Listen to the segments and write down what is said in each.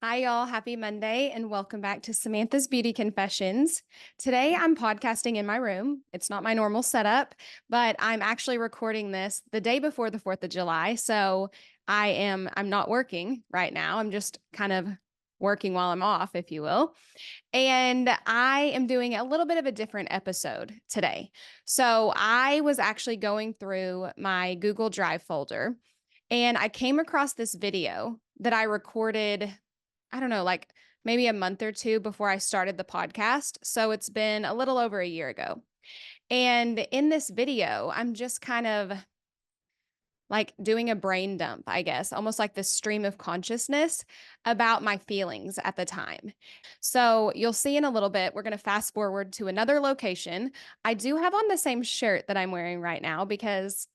Hi, y'all. Happy Monday, and welcome back to Samantha's Beauty Confessions. Today, I'm podcasting in my room. It's not my normal setup, but I'm actually recording this the day before the 4th of July. So I'm not working right now. I'm just kind of working while I'm off, if you will. And I am doing a little bit of a different episode today. So I was actually going through my Google Drive folder and I came across this video that I recorded, I don't know, like maybe a month or two before I started the podcast. So it's been a little over a year ago. And in this video, I'm just kind of like doing a brain dump, I guess, almost like this stream of consciousness about my feelings at the time. So you'll see in a little bit, we're going to fast forward to another location. I do have on the same shirt that I'm wearing right now because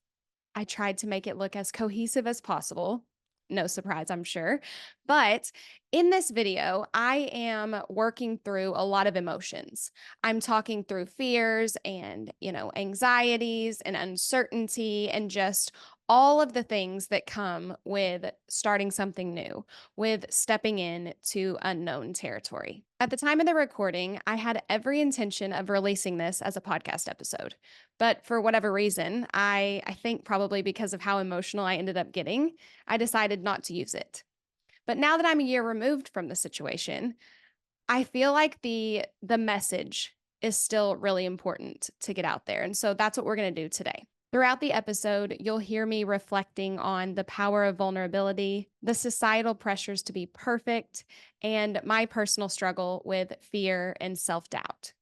I tried to make it look as cohesive as possible. No surprise, I'm sure. But in this video, I am working through a lot of emotions. I'm talking through fears and, anxieties and uncertainty and just all of the things that come with starting something new, with stepping in to unknown territory. At the time of the recording, I had every intention of releasing this as a podcast episode. But for whatever reason, I think probably because of how emotional I ended up getting, I decided not to use it. But now that I'm a year removed from the situation, I feel like the message is still really important to get out there. And so that's what we're going to do today. Throughout the episode, you'll hear me reflecting on the power of vulnerability, the societal pressures to be perfect, and my personal struggle with fear and self-doubt.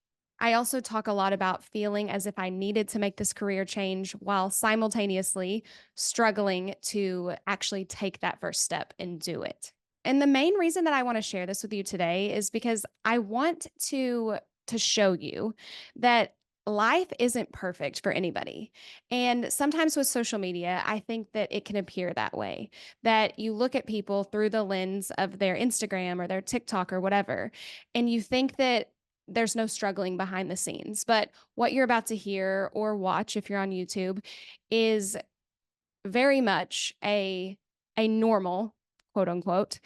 I also talk a lot about feeling as if I needed to make this career change while simultaneously struggling to actually take that first step and do it. And the main reason that I want to share this with you today is because I want to show you that life isn't perfect for anybody. And sometimes with social media, I think that it can appear that way, that you look at people through the lens of their Instagram or their TikTok or whatever, and you think that there's no struggling behind the scenes. But what you're about to hear or watch if you're on YouTube is very much a normal, quote unquote,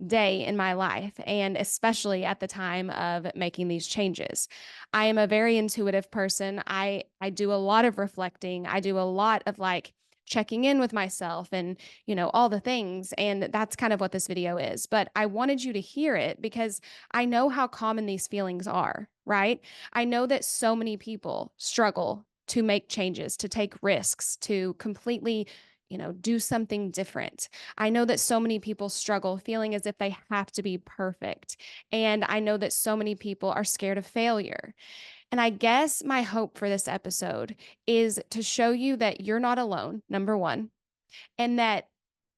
day in my life, and especially at the time of making these changes. I am a very intuitive person. I do a lot of reflecting. I do a lot of like checking in with myself and, all the things, and that's kind of what this video is. But I wanted you to hear it because I know how common these feelings are, right? I know that so many people struggle to make changes, to take risks, to completely do something different. I know that so many people struggle feeling as if they have to be perfect. And I know that so many people are scared of failure. And I guess my hope for this episode is to show you that you're not alone, number one, and that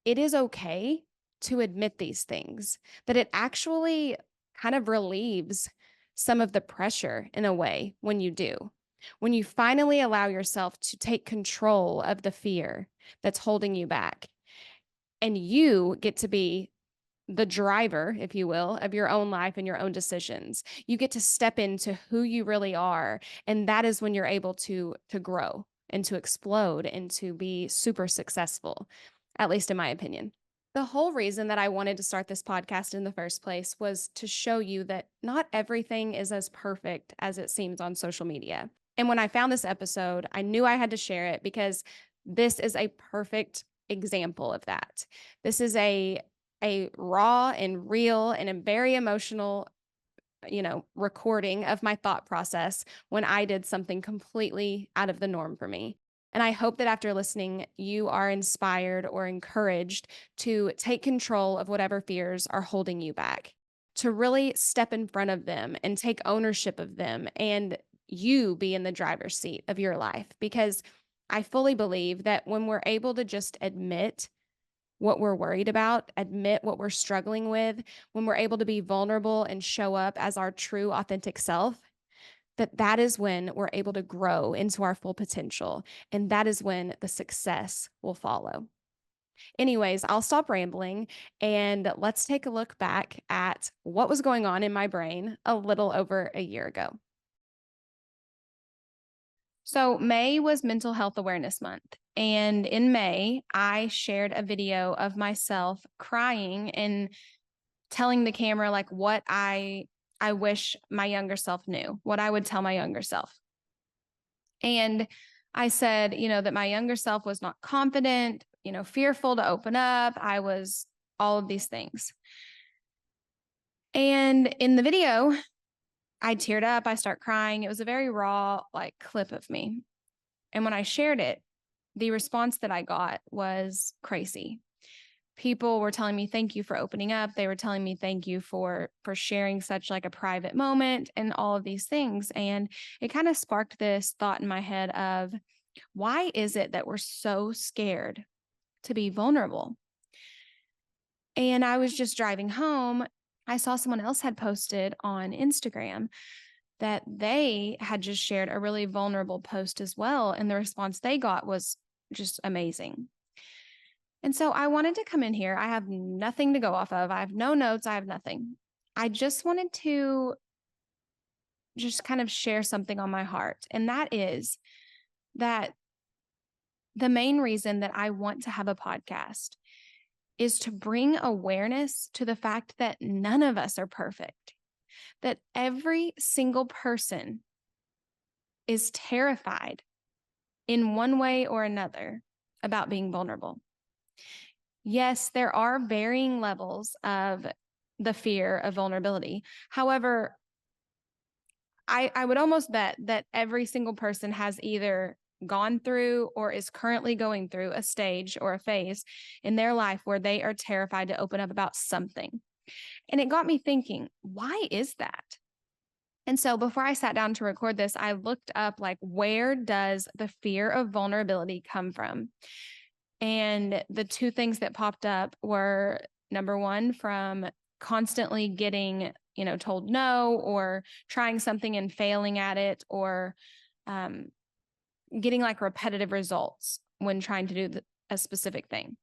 it is okay to admit these things, that it actually kind of relieves some of the pressure in a way when you do. When you finally allow yourself to take control of the fear that's holding you back, and you get to be the driver, if you will, of your own life and your own decisions. You get to step into who you really are, and that is when you're able to grow and to explode and to be super successful, at least in my opinion. The whole reason that I wanted to start this podcast in the first place was to show you that not everything is as perfect as it seems on social media. And when I found this episode, I knew I had to share it because this is a perfect example of that. This is a raw and real and a very emotional, recording of my thought process when I did something completely out of the norm for me. And I hope that after listening, you are inspired or encouraged to take control of whatever fears are holding you back, to really step in front of them and take ownership of them, and you be in the driver's seat of your life. Because I fully believe that when we're able to just admit what we're worried about, admit what we're struggling with, when we're able to be vulnerable and show up as our true authentic self, that is when we're able to grow into our full potential, and that is when the success will follow. Anyways, I'll stop rambling and let's take a look back at what was going on in my brain a little over a year ago. So, May was Mental Health Awareness Month. And in May, I shared a video of myself crying and telling the camera like what I wish my younger self knew, what I would tell my younger self. And I said, that my younger self was not confident, fearful to open up. I was all of these things. And in the video, I teared up, I start crying. It was a very raw, clip of me. And when I shared it, the response that I got was crazy. People were telling me, thank you for opening up. They were telling me, thank you for sharing such a private moment and all of these things. And it kind of sparked this thought in my head of, why is it that we're so scared to be vulnerable? And I was just driving home. I saw someone else had posted on Instagram that they had just shared a really vulnerable post as well. And the response they got was just amazing. And so I wanted to come in here. I have nothing to go off of. I have no notes. I have nothing. I just wanted to just kind of share something on my heart. And that is that the main reason that I want to have a podcast is to bring awareness to the fact that none of us are perfect, that every single person is terrified in one way or another about being vulnerable. Yes, there are varying levels of the fear of vulnerability. However, I would almost bet that every single person has either gone through or is currently going through a stage or a phase in their life where they are terrified to open up about something. And it got me thinking, why is that? And so before I sat down to record this, I looked up where does the fear of vulnerability come from? And the two things that popped up were, number one, from constantly getting, told no, or trying something and failing at it, or getting repetitive results when trying to do a specific thing.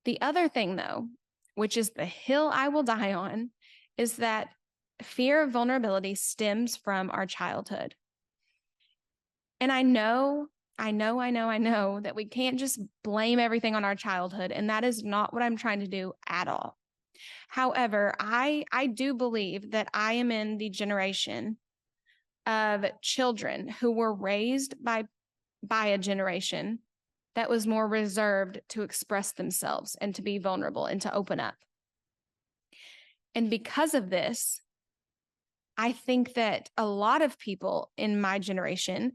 The other thing, though, which is the hill I will die on, is that fear of vulnerability stems from our childhood. And I know that we can't just blame everything on our childhood, and that is not what I'm trying to do at all. However, I do believe that I am in the generation of children who were raised by a generation that was more reserved to express themselves and to be vulnerable and to open up. And because of this, I think that a lot of people in my generation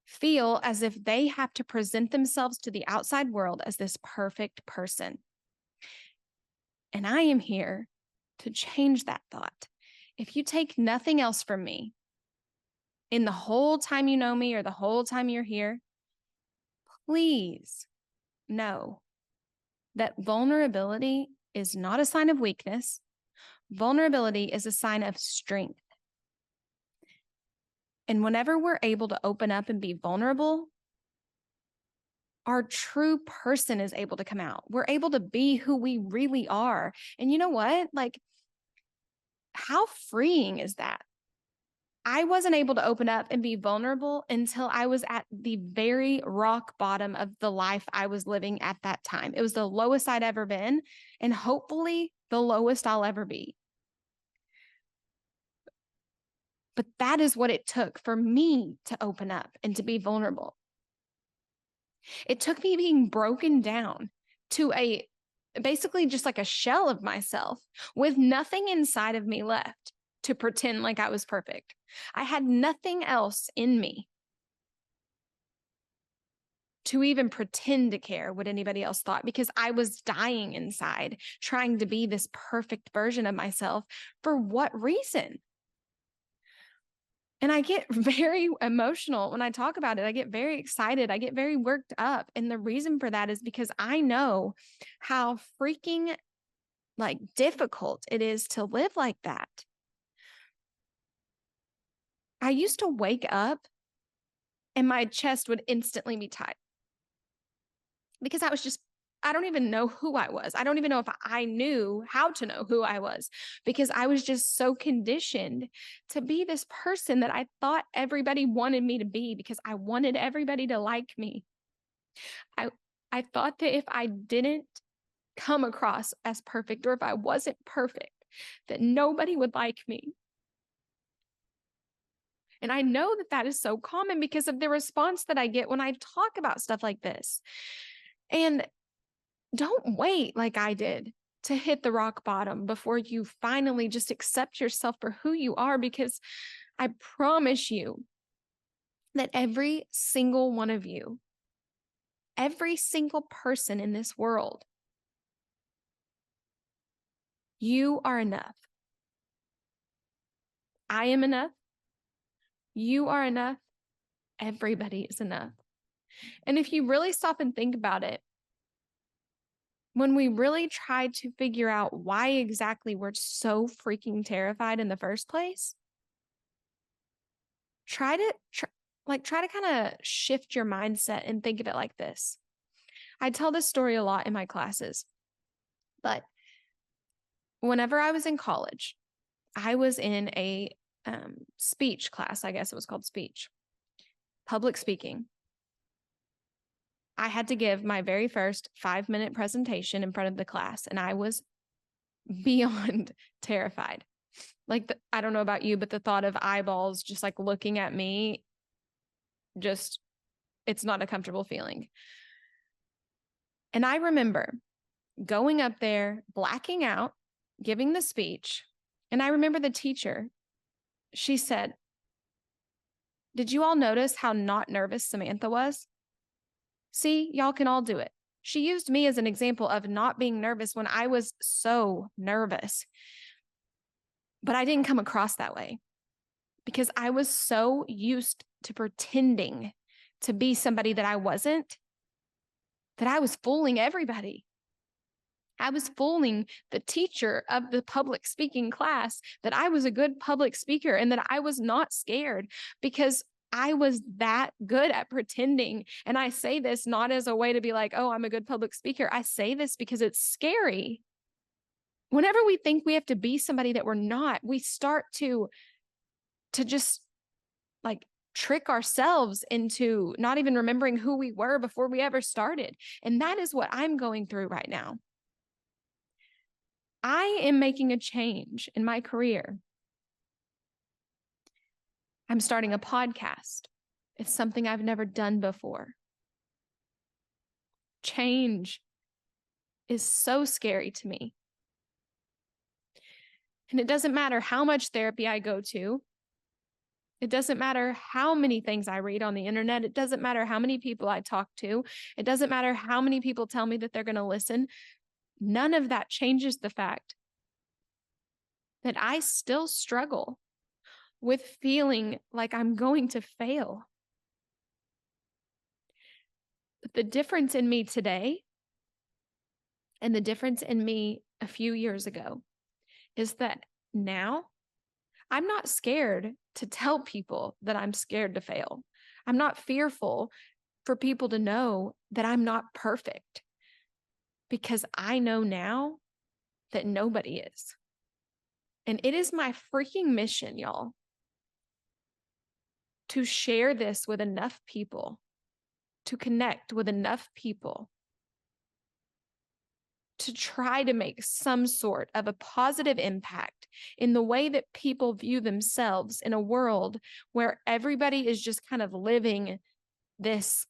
feel as if they have to present themselves to the outside world as this perfect person. And I am here to change that thought. If you take nothing else from me in the whole time you know me or the whole time you're here, please know that vulnerability is not a sign of weakness. Vulnerability is a sign of strength. And whenever we're able to open up and be vulnerable, our true person is able to come out. We're able to be who we really are. And you know what? How freeing is that? I wasn't able to open up and be vulnerable until I was at the very rock bottom of the life I was living at that time. It was the lowest I'd ever been, and hopefully the lowest I'll ever be. But that is what it took for me to open up and to be vulnerable. It took me being broken down to basically just a shell of myself with nothing inside of me left to pretend like I was perfect. I had nothing else in me to even pretend to care what anybody else thought, because I was dying inside, trying to be this perfect version of myself. For what reason? And I get very emotional when I talk about it. I get very excited. I get very worked up. And the reason for that is because I know how freaking difficult it is to live like that. I used to wake up and my chest would instantly be tight because I don't even know who I was. I don't even know if I knew how to know who I was, because I was just so conditioned to be this person that I thought everybody wanted me to be, because I wanted everybody to like me. I thought that if I didn't come across as perfect, or if I wasn't perfect, that nobody would like me. And I know that that is so common because of the response that I get when I talk about stuff like this. And don't wait like I did to hit the rock bottom before you finally just accept yourself for who you are, because I promise you that every single one of you, every single person in this world, you are enough. I am enough. You are enough. Everybody is enough. And if you really stop and think about it, when we really try to figure out why exactly we're so freaking terrified in the first place, try to kind of shift your mindset and think of it like this. I tell this story a lot in my classes, but whenever I was in college, I was in a speech class. I guess it was called speech, public speaking. I had to give my very first 5-minute presentation in front of the class, and I was beyond terrified. I don't know about you, but the thought of eyeballs just like looking at me, it's not a comfortable feeling. And I remember going up there, blacking out, giving the speech. And I remember the teacher, she said, "Did you all notice how not nervous Samantha was? See, y'all can all do it." She used me as an example of not being nervous when I was so nervous. But I didn't come across that way because I was so used to pretending to be somebody that I wasn't, that I was fooling everybody. I was fooling the teacher of the public speaking class that I was a good public speaker and that I was not scared, because I was that good at pretending. And I say this not as a way to be like, oh, I'm a good public speaker. I say this because it's scary. Whenever we think we have to be somebody that we're not, we start to just like trick ourselves into not even remembering who we were before we ever started. And that is what I'm going through right now. I am making a change in my career. I'm starting a podcast. It's something I've never done before. Change is so scary to me. And it doesn't matter how much therapy I go to. It doesn't matter how many things I read on the internet. It doesn't matter how many people I talk to. It doesn't matter how many people tell me that they're going to listen. None of that changes the fact that I still struggle with feeling like I'm going to fail. But the difference in me today and the difference in me a few years ago is that now I'm not scared to tell people that I'm scared to fail. I'm not fearful for people to know that I'm not perfect, because I know now that nobody is. And it is my freaking mission, y'all, to share this with enough people, to connect with enough people, to try to make some sort of a positive impact in the way that people view themselves in a world where everybody is just kind of living this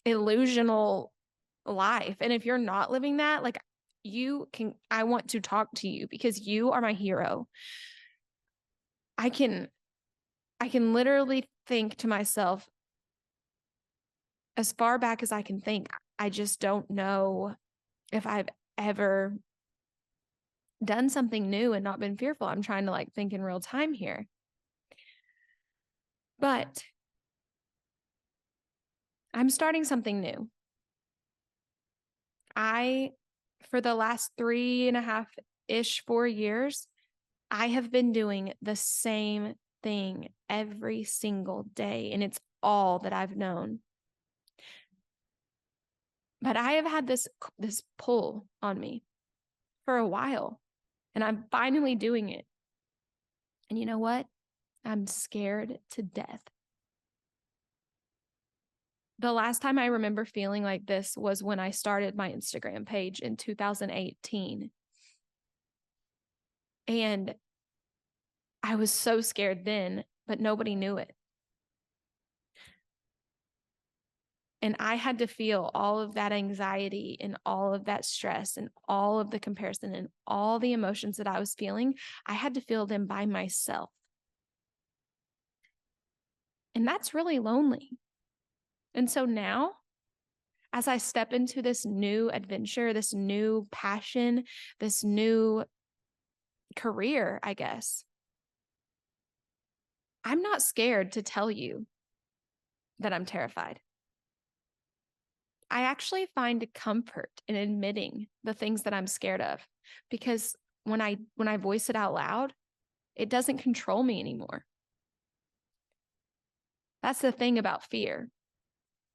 illusional life. And if you're not living that, I want to talk to you because you are my hero. I can literally think to myself, as far back as I can think, I just don't know if I've ever done something new and not been fearful. I'm trying to think in real time here. But I'm starting something new. For the last 3.5-ish, 4 years, I have been doing the same thing every single day, and it's all that I've known. But I have had this pull on me for a while, and I'm finally doing it. And you know what? I'm scared to death. The last time I remember feeling like this was when I started my Instagram page in 2018. And I was so scared then, but nobody knew it. And I had to feel all of that anxiety and all of that stress and all of the comparison and all the emotions that I was feeling. I had to feel them by myself. And that's really lonely. And so now, as I step into this new adventure, this new passion, this new career, I guess, I'm not scared to tell you that I'm terrified. I actually find comfort in admitting the things that I'm scared of, because when I voice it out loud, it doesn't control me anymore. That's the thing about fear,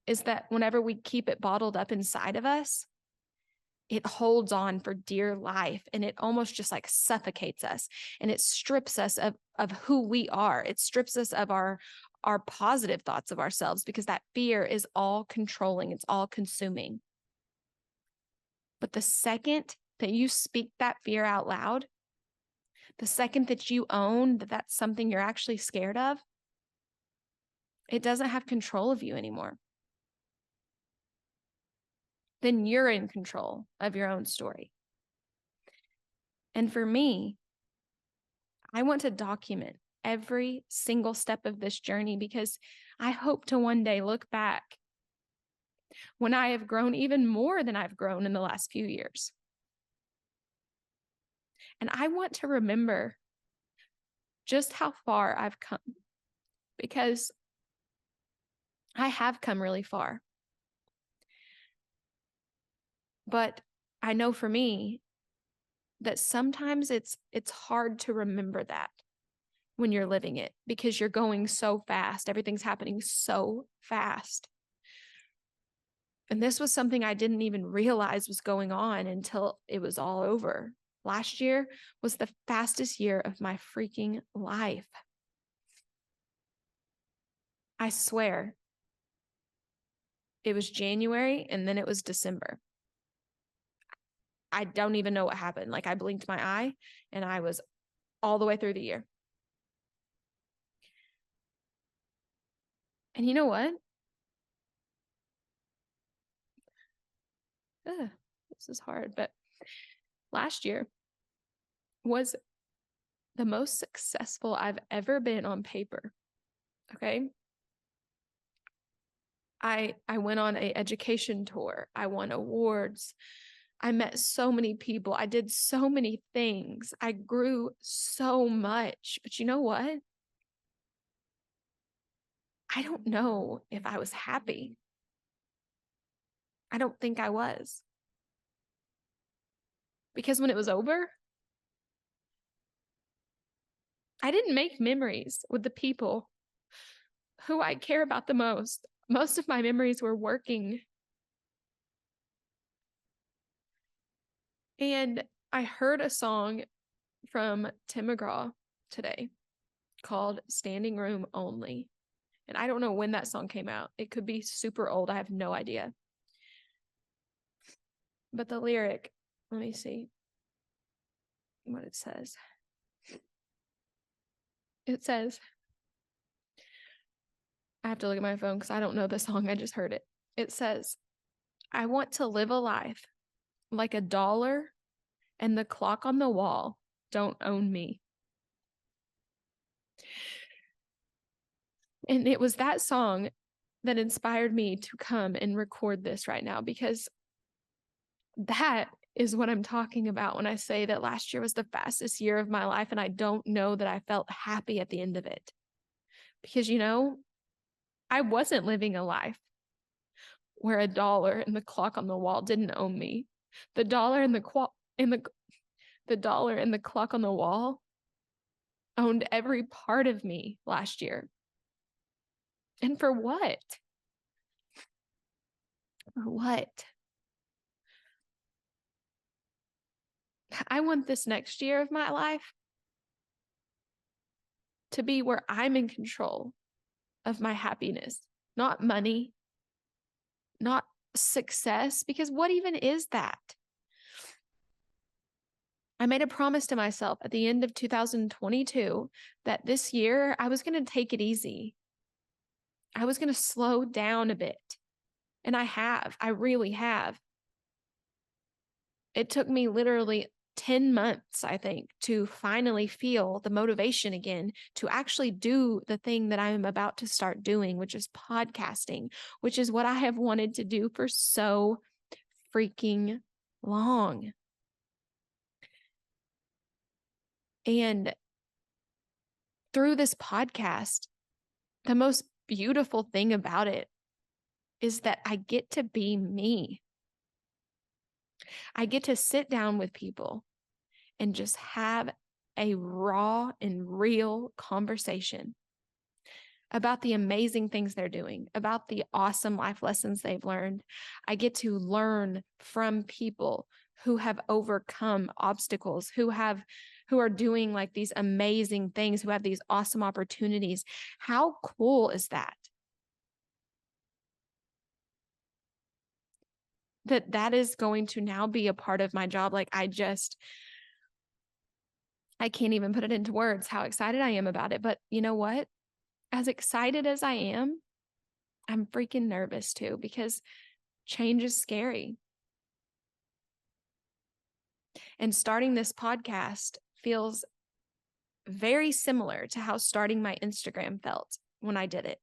is that whenever we keep it bottled up inside of us, it holds on for dear life, and it almost just like suffocates us, and it strips us of who we are. It strips us of our positive thoughts of ourselves, because that fear is all controlling, it's all consuming. But the second that you speak that fear out loud, the second that you own that that's something you're actually scared of, it doesn't have control of you anymore. Then you're in control of your own story. And for me, I want to document every single step of this journey, because I hope to one day look back when I have grown even more than I've grown in the last few years. And I want to remember just how far I've come, because I have come really far. But I know for me that sometimes it's hard to remember that when you're living it, because you're going so fast. Everything's happening so fast. And this was something I didn't even realize was going on until it was all over. Last year was the fastest year of my freaking life. I swear. It was January and then it was December. I don't even know what happened. Like, I blinked my eye and I was all the way through the year. And you know what? This is hard, but last year was the most successful I've ever been on paper. Okay. I went on an education tour. I won awards. I met so many people. I did so many things. I grew so much. But you know what? I don't know if I was happy. I don't think I was. Because when it was over, I didn't make memories with the people who I care about the most. Most of my memories were working. And I heard a song from Tim McGraw today called Standing Room Only. And I don't know when that song came out. It could be super old. I have no idea. But the lyric, let me see what it says. It says, I have to look at my phone because I don't know the song. I just heard it. It says, I want to live a life like a dollar and the clock on the wall don't own me. And it was that song that inspired me to come and record this right now, because that is what I'm talking about when I say that last year was the fastest year of my life, and I don't know that I felt happy at the end of it. Because, you know, I wasn't living a life where a dollar and the clock on the wall didn't own me. The dollar and the dollar and the clock on the wall owned every part of me last year. And for what? For what? I want this next year of my life to be where I'm in control of my happiness, not money, not success, because what even is that? I made a promise to myself at the end of 2022 that this year I was going to take it easy. I was going to slow down a bit. And I really have. It took me literally 10 months, I think, to finally feel the motivation again to actually do the thing that I'm about to start doing, which is podcasting, which is what I have wanted to do for so freaking long. And through this podcast, the most beautiful thing about it is that I get to be me. I get to sit down with people and just have a raw and real conversation about the amazing things they're doing, about the awesome life lessons they've learned. I get to learn from people who have overcome obstacles, who are doing like these amazing things, who have these awesome opportunities. How cool is that? That is going to now be a part of my job. Like I can't even put it into words how excited I am about it. But you know what? As excited as I am, I'm freaking nervous too, because change is scary. And starting this podcast feels very similar to how starting my Instagram felt when I did it.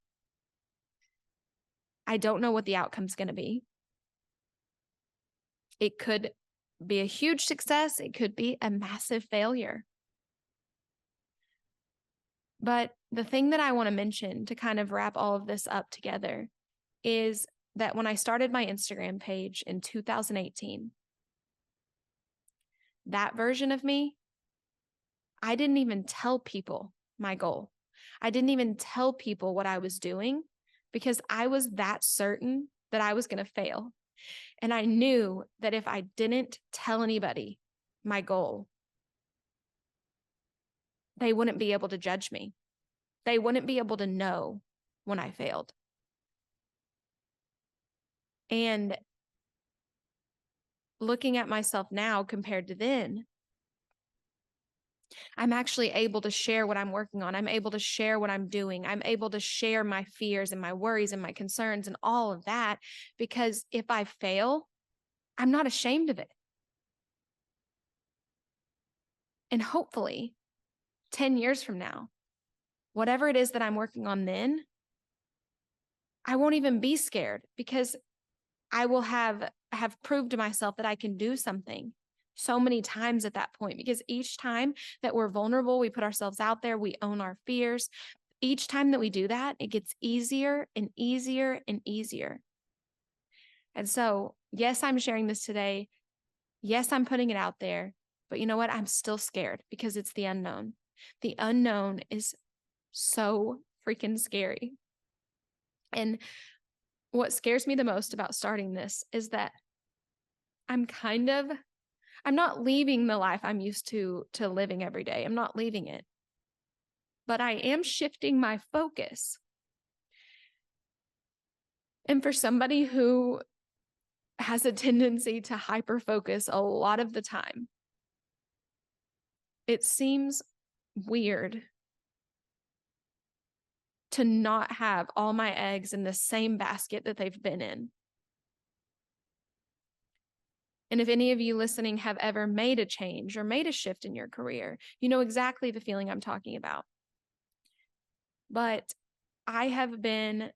I don't know what the outcome's going to be. It could be a huge success. It could be a massive failure. But the thing that I want to mention to kind of wrap all of this up together is that when I started my Instagram page in 2018, that version of me, I didn't even tell people my goal. I didn't even tell people what I was doing because I was that certain that I was going to fail. And I knew that if I didn't tell anybody my goal, they wouldn't be able to judge me. They wouldn't be able to know when I failed. And looking at myself now compared to then, I'm actually able to share what I'm working on. I'm able to share what I'm doing. I'm able to share my fears and my worries and my concerns and all of that, because if I fail, I'm not ashamed of it. And hopefully 10 years from now, whatever it is that I'm working on then, I won't even be scared because I will have proved to myself that I can do something so many times at that point, because each time that we're vulnerable, we put ourselves out there, we own our fears. Each time that we do that, it gets easier and easier and easier. And so, yes, I'm sharing this today. Yes, I'm putting it out there, but you know what? I'm still scared because it's the unknown. The unknown is so freaking scary. And what scares me the most about starting this is that I'm not leaving the life I'm used to living every day. I'm not leaving it. But I am shifting my focus. And for somebody who has a tendency to hyper-focus a lot of the time, it seems weird to not have all my eggs in the same basket that they've been in. And if any of you listening have ever made a change or made a shift in your career, you know exactly the feeling I'm talking about. But I have been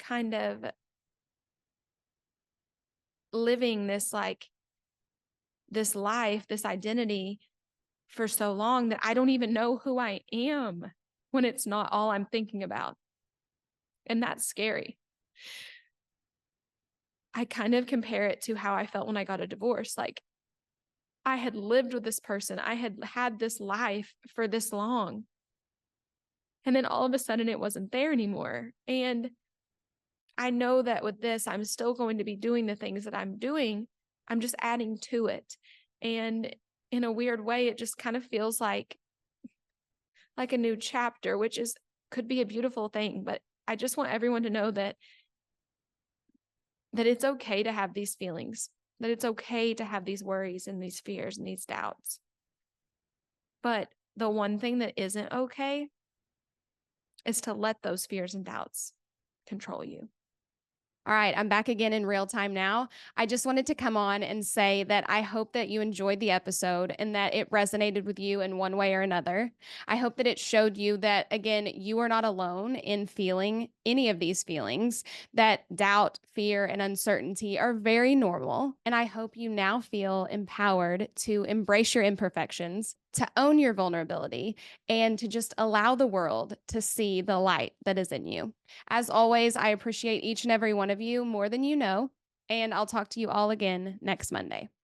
kind of living this life, this identity for so long that I don't even know who I am when it's not all I'm thinking about. And that's scary. I kind of compare it to how I felt when I got a divorce. Like I had lived with this person. I had had this life for this long. And then all of a sudden it wasn't there anymore. And I know that with this, I'm still going to be doing the things that I'm doing. I'm just adding to it. And in a weird way, it just kind of feels like a new chapter, which could be a beautiful thing. But I just want everyone to know that that it's okay to have these feelings, that it's okay to have these worries and these fears and these doubts. But the one thing that isn't okay is to let those fears and doubts control you. All right, I'm back again in real time now. I just wanted to come on and say that I hope that you enjoyed the episode and that it resonated with you in one way or another. I hope that it showed you that, again, you are not alone in feeling any of these feelings, that doubt, fear, and uncertainty are very normal. And I hope you now feel empowered to embrace your imperfections, to own your vulnerability, and to just allow the world to see the light that is in you. As always, I appreciate each and every one of you more than you know, and I'll talk to you all again next Monday.